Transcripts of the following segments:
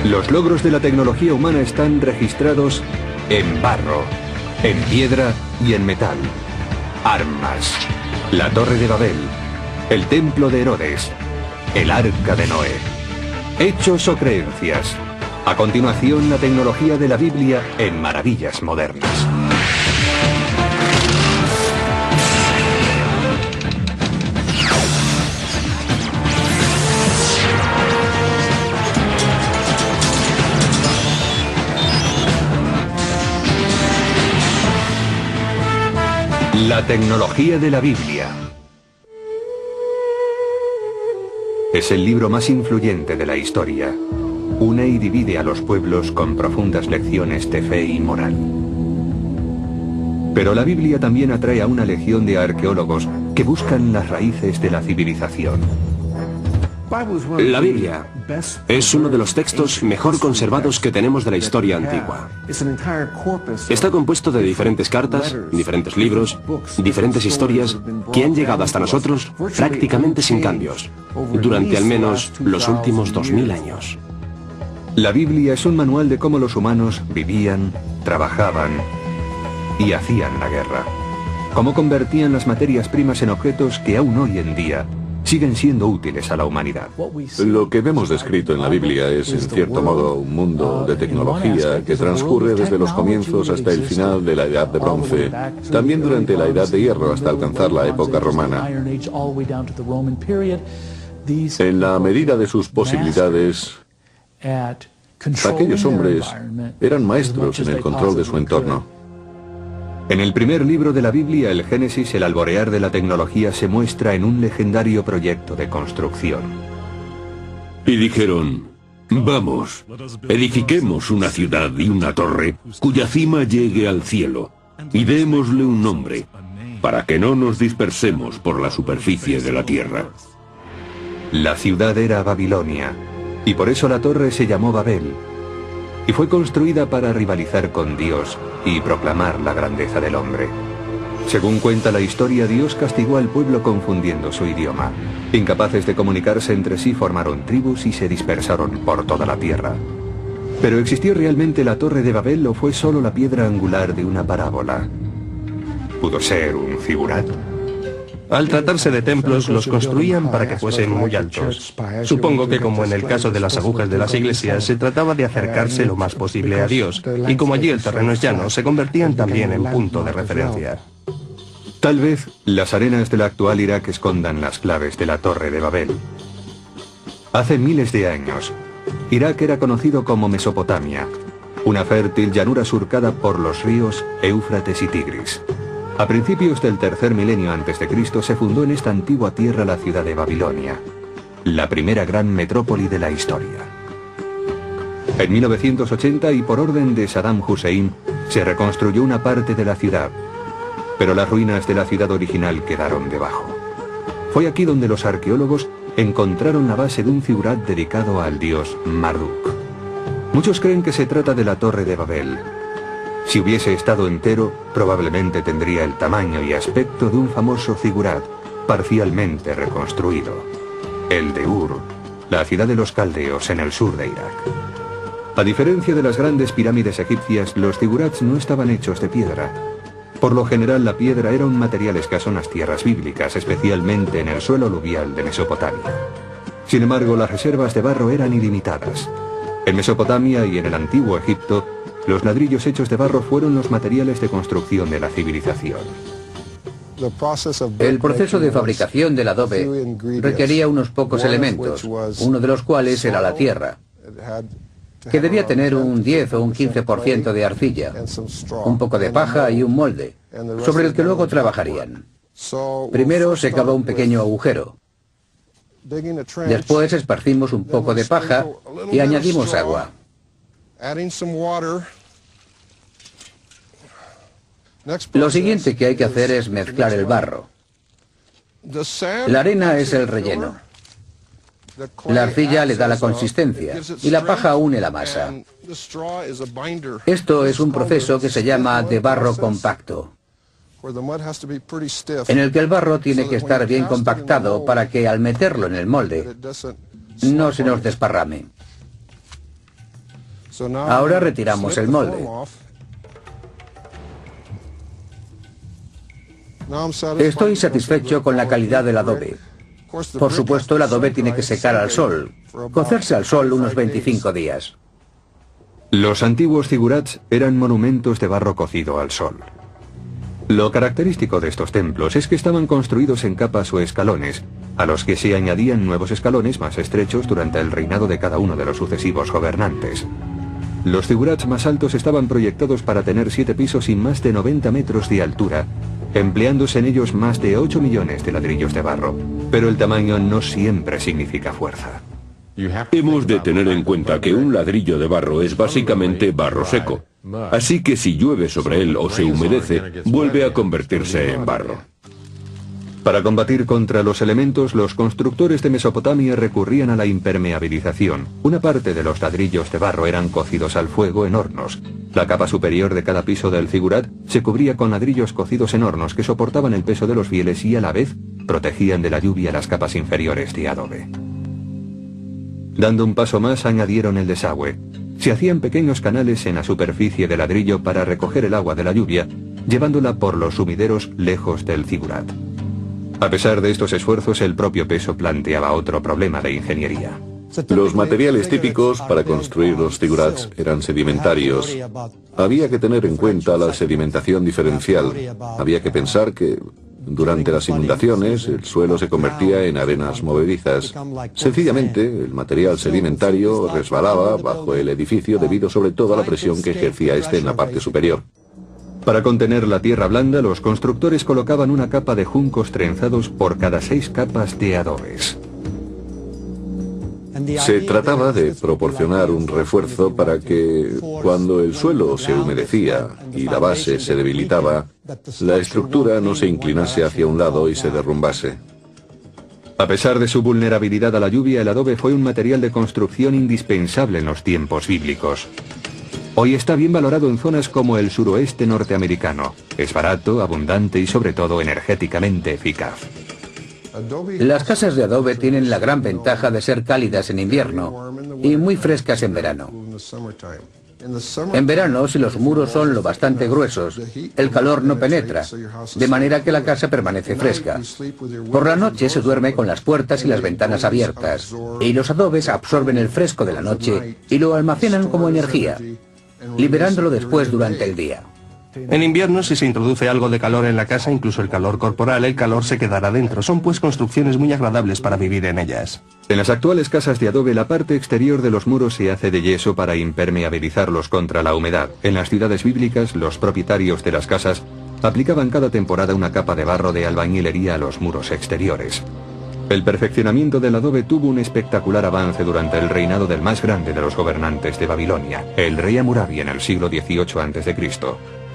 Los logros de la tecnología humana están registrados en barro, en piedra y en metal. Armas, la Torre de Babel, el Templo de Herodes, el Arca de Noé. Hechos o creencias. A continuación, la tecnología de la Biblia en Maravillas Modernas. La tecnología de la Biblia. Es el libro más influyente de la historia. Une y divide a los pueblos con profundas lecciones de fe y moral. Pero la Biblia también atrae a una legión de arqueólogos que buscan las raíces de la civilización. La Biblia es uno de los textos mejor conservados que tenemos de la historia antigua. Está compuesto de diferentes cartas, diferentes libros, diferentes historias que han llegado hasta nosotros prácticamente sin cambios, durante al menos los últimos 2000 años. La Biblia es un manual de cómo los humanos vivían, trabajaban y hacían la guerra. Cómo convertían las materias primas en objetos que aún hoy en día siguen siendo útiles a la humanidad. Lo que vemos descrito en la Biblia es, en cierto modo, un mundo de tecnología que transcurre desde los comienzos hasta el final de la Edad de Bronce, también durante la Edad de Hierro hasta alcanzar la época romana. En la medida de sus posibilidades, aquellos hombres eran maestros en el control de su entorno. En el primer libro de la Biblia, el Génesis, el alborear de la tecnología se muestra en un legendario proyecto de construcción. Y dijeron: vamos, edifiquemos una ciudad y una torre cuya cima llegue al cielo, y démosle un nombre, para que no nos dispersemos por la superficie de la tierra. La ciudad era Babilonia, y por eso la torre se llamó Babel, y fue construida para rivalizar con Dios y proclamar la grandeza del hombre. Según cuenta la historia, Dios castigó al pueblo confundiendo su idioma. Incapaces de comunicarse entre sí, formaron tribus y se dispersaron por toda la tierra. ¿Pero existió realmente la Torre de Babel o fue solo la piedra angular de una parábola? ¿Pudo ser un figurat? Al tratarse de templos, los construían para que fuesen muy altos. Supongo que, como en el caso de las agujas de las iglesias, se trataba de acercarse lo más posible a Dios, y como allí el terreno es llano, se convertían también en punto de referencia. Tal vez las arenas del actual Irak escondan las claves de la Torre de Babel. Hace miles de años, Irak era conocido como Mesopotamia, una fértil llanura surcada por los ríos Éufrates y Tigris. A principios del tercer milenio antes de Cristo se fundó en esta antigua tierra la ciudad de Babilonia, la primera gran metrópoli de la historia. En 1980, y por orden de Saddam Hussein, se reconstruyó una parte de la ciudad, pero las ruinas de la ciudad original quedaron debajo. Fue aquí donde los arqueólogos encontraron la base de un figurat dedicado al dios Marduk. Muchos creen que se trata de la Torre de Babel. Si hubiese estado entero, probablemente tendría el tamaño y aspecto de un famoso figurat, parcialmente reconstruido. El de Ur, la ciudad de los caldeos en el sur de Irak. A diferencia de las grandes pirámides egipcias, los figurats no estaban hechos de piedra. Por lo general, la piedra era un material escaso en las tierras bíblicas, especialmente en el suelo aluvial de Mesopotamia. Sin embargo, las reservas de barro eran ilimitadas. En Mesopotamia y en el antiguo Egipto, los ladrillos hechos de barro fueron los materiales de construcción de la civilización. El proceso de fabricación del adobe requería unos pocos elementos, uno de los cuales era la tierra, que debía tener un 10 o un 15% de arcilla, un poco de paja y un molde, sobre el que luego trabajarían. Primero se cavó un pequeño agujero. Después esparcimos un poco de paja y añadimos agua. Lo siguiente que hay que hacer es mezclar el barro. La arena es el relleno. La arcilla le da la consistencia y la paja une la masa. Esto es un proceso que se llama de barro compacto, en el que el barro tiene que estar bien compactado para que al meterlo en el molde no se nos desparrame. Ahora retiramos el molde. Estoy satisfecho con la calidad del adobe. Por supuesto, el adobe tiene que secar al sol, cocerse al sol unos 25 días. Los antiguos zigurats eran monumentos de barro cocido al sol. Lo característico de estos templos es que estaban construidos en capas o escalones, a los que se añadían nuevos escalones más estrechos durante el reinado de cada uno de los sucesivos gobernantes. Los zigurats más altos estaban proyectados para tener 7 pisos y más de 90 metros de altura, empleándose en ellos más de 8 millones de ladrillos de barro. Pero el tamaño no siempre significa fuerza. Hemos de tener en cuenta que un ladrillo de barro es básicamente barro seco. Así que si llueve sobre él o se humedece, vuelve a convertirse en barro. Para combatir contra los elementos, los constructores de Mesopotamia recurrían a la impermeabilización. Una parte de los ladrillos de barro eran cocidos al fuego en hornos. La capa superior de cada piso del zigurat se cubría con ladrillos cocidos en hornos que soportaban el peso de los fieles y a la vez protegían de la lluvia las capas inferiores de adobe. Dando un paso más, añadieron el desagüe. Se hacían pequeños canales en la superficie del ladrillo para recoger el agua de la lluvia, llevándola por los sumideros lejos del zigurat. A pesar de estos esfuerzos, el propio peso planteaba otro problema de ingeniería. Los materiales típicos para construir los zigurats eran sedimentarios. Había que tener en cuenta la sedimentación diferencial. Había que pensar que durante las inundaciones el suelo se convertía en arenas movedizas. Sencillamente, el material sedimentario resbalaba bajo el edificio debido sobre todo a la presión que ejercía este en la parte superior. Para contener la tierra blanda, los constructores colocaban una capa de juncos trenzados por cada 6 capas de adobes. Se trataba de proporcionar un refuerzo para que, cuando el suelo se humedecía y la base se debilitaba, la estructura no se inclinase hacia un lado y se derrumbase. A pesar de su vulnerabilidad a la lluvia, el adobe fue un material de construcción indispensable en los tiempos bíblicos. Hoy está bien valorado en zonas como el suroeste norteamericano. Es barato, abundante y sobre todo energéticamente eficaz. Las casas de adobe tienen la gran ventaja de ser cálidas en invierno y muy frescas en verano. En verano, si los muros son lo bastante gruesos, el calor no penetra, de manera que la casa permanece fresca. Por la noche se duerme con las puertas y las ventanas abiertas, y los adobes absorben el fresco de la noche y lo almacenan como energía, liberándolo después durante el día. En invierno, si se introduce algo de calor en la casa, incluso el calor corporal, el calor se quedará dentro. Son pues construcciones muy agradables para vivir en ellas. En las actuales casas de adobe, la parte exterior de los muros se hace de yeso para impermeabilizarlos contra la humedad. En las ciudades bíblicas, los propietarios de las casas aplicaban cada temporada una capa de barro de albañilería a los muros exteriores. El perfeccionamiento del adobe tuvo un espectacular avance durante el reinado del más grande de los gobernantes de Babilonia, el rey Hammurabi, en el siglo XVIII a.C.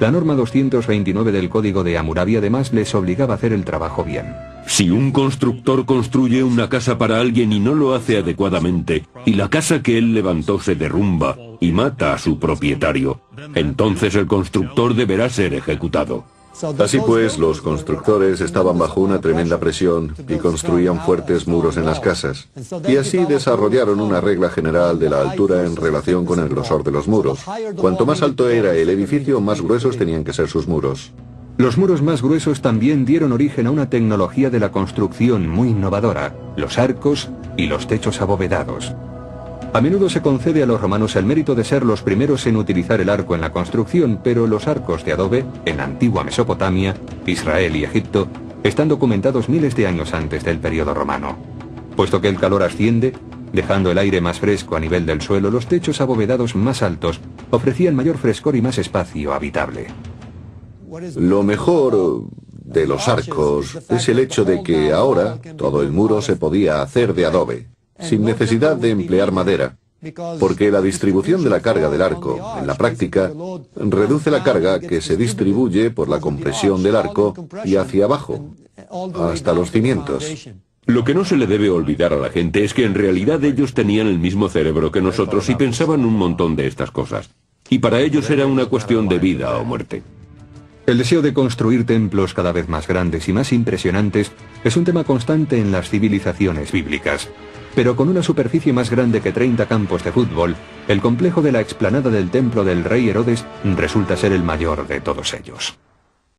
La norma 229 del Código de Hammurabi además les obligaba a hacer el trabajo bien. Si un constructor construye una casa para alguien y no lo hace adecuadamente, y la casa que él levantó se derrumba y mata a su propietario, entonces el constructor deberá ser ejecutado. Así pues, los constructores estaban bajo una tremenda presión y construían fuertes muros en las casas. Y así desarrollaron una regla general de la altura en relación con el grosor de los muros. Cuanto más alto era el edificio, más gruesos tenían que ser sus muros. Los muros más gruesos también dieron origen a una tecnología de la construcción muy innovadora, los arcos y los techos abovedados. A menudo se concede a los romanos el mérito de ser los primeros en utilizar el arco en la construcción, pero los arcos de adobe, en la antigua Mesopotamia, Israel y Egipto, están documentados miles de años antes del periodo romano. Puesto que el calor asciende, dejando el aire más fresco a nivel del suelo, los techos abovedados más altos ofrecían mayor frescor y más espacio habitable. Lo mejor de los arcos es el hecho de que ahora todo el muro se podía hacer de adobe, sin necesidad de emplear madera, porque la distribución de la carga del arco, en la práctica, reduce la carga que se distribuye por la compresión del arco y hacia abajo, hasta los cimientos. Lo que no se le debe olvidar a la gente es que en realidad ellos tenían el mismo cerebro que nosotros y pensaban un montón de estas cosas. Y para ellos era una cuestión de vida o muerte. El deseo de construir templos cada vez más grandes y más impresionantes es un tema constante en las civilizaciones bíblicas. Pero con una superficie más grande que 30 campos de fútbol, el complejo de la explanada del templo del rey Herodes resulta ser el mayor de todos ellos.